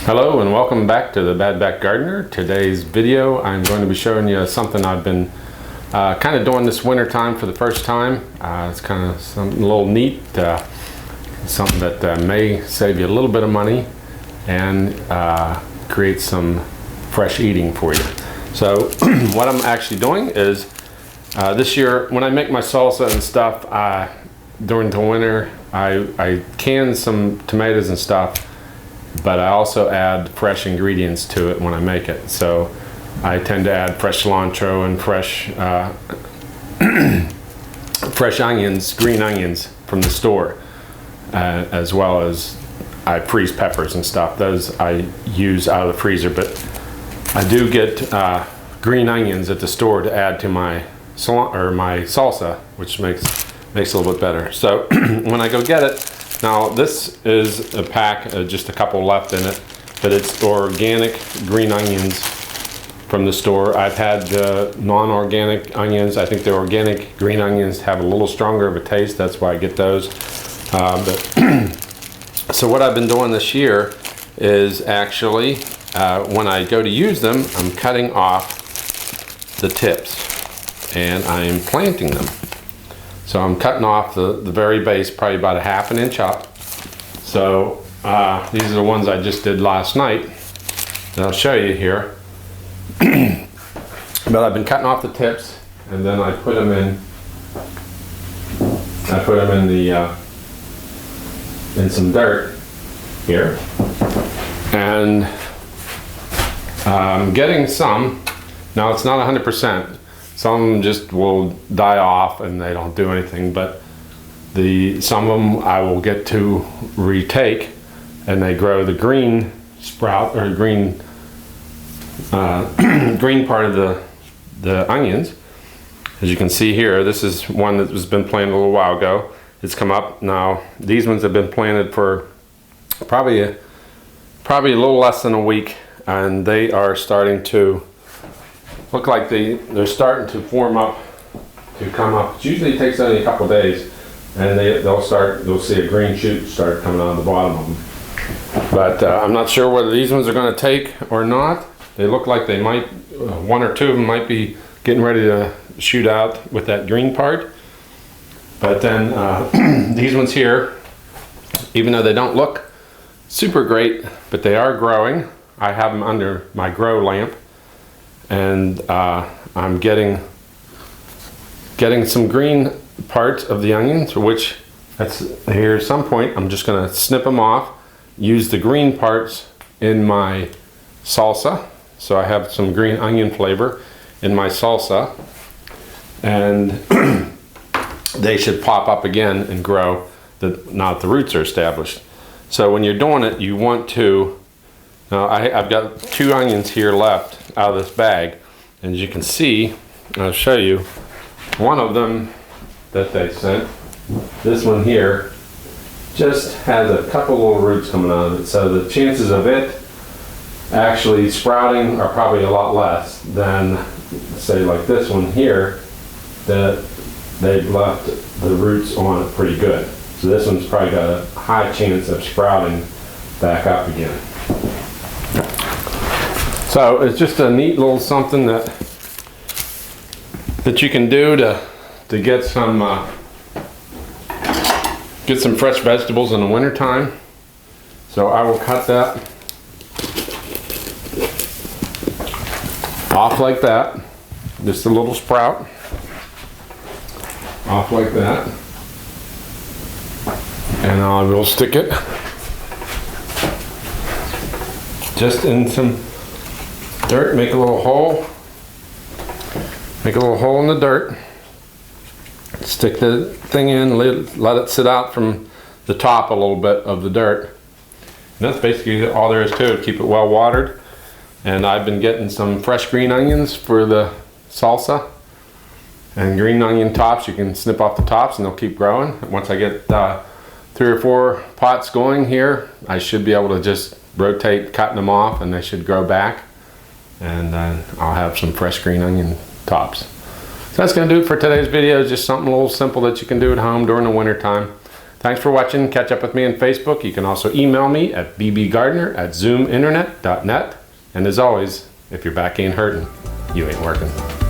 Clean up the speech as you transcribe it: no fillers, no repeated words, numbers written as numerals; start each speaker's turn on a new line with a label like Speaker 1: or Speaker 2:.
Speaker 1: Hello and welcome back to the Bad Back Gardener. Today's video I'm going to be showing you something I've been kind of doing this winter time for the first time. It's kind of something a little neat, something that may save you a little bit of money and create some fresh eating for you. So what I'm actually doing is this year when I make my salsa and stuff during the winter, I can some tomatoes and stuff, but I also add fresh ingredients to it when I make it. So I tend to add fresh cilantro and fresh fresh onions, green onions from the store, as well as I freeze peppers and stuff. Those I use out of the freezer, but I do get green onions at the store to add to my salsa, which makes it a little bit better. So when I go get it, now this is a pack, just a couple left in it, but it's organic green onions from the store. I've had the non-organic onions. I think the organic green onions have a little stronger of a taste. That's why I get those. So what I've been doing this year is actually, when I go to use them, I'm cutting off the tips and I'm planting them. So I'm cutting off the very base, probably about a ½ inch up. So these are the ones I just did last night, and I'll show you here. But I've been cutting off the tips, and then I put them in. I put them in the in some dirt here, and I'm getting some. Now it's not 100%. Some of them just will die off and they don't do anything, but some of them I will get to retake, and they grow the green sprout or green green part of the onions. As you can see here, this is one that has been planted a little while ago. It's come up now. These ones have been planted for probably a little less than a week, and they are starting to look like they're starting to form up, to come up. It usually takes only a couple days, and they'll see a green shoot start coming out of the bottom of them. But I'm not sure whether these ones are going to take or not. They look like they might, one or two of them might be getting ready to shoot out with that green part. But then these ones here, even though they don't look super great, but they are growing. I have them under my grow lamp. And I'm getting some green parts of the onions, which here at some point I'm just going to snip them off, use the green parts in my salsa, so I have some green onion flavor in my salsa, and they should pop up again and grow now that the roots are established. So when you're doing it, you want to, now I've got 2 onions here left out of this bag, and as you can see, I'll show you one of them that they sent. This one here just has a couple little roots coming out of it, so the chances of it actually sprouting are probably a lot less than, say, like this one here, that they've left the roots on it pretty good. So this one's probably got a high chance of sprouting back up again. So it's just a neat little something that you can do to get some fresh vegetables in the winter time. So I will cut that off like that, just a little sprout off like that, and I will stick it just in some dirt, make a little hole in the dirt, stick the thing in, let it sit out from the top a little bit of the dirt. And that's basically all there is to it. Keep it well watered. And I've been getting some fresh green onions for the salsa, and green onion tops. You can snip off the tops and they'll keep growing. Once I get 3 or 4 pots going here, I should be able to just rotate cutting them off, and they should grow back, and then I'll have some fresh green onion tops. So that's going to do it for today's video. Just something a little simple that you can do at home during the winter time. Thanks for watching. Catch up with me on Facebook. You can also email me at bbgardner@zoominternet.net. And as always, if your back ain't hurting, you ain't working.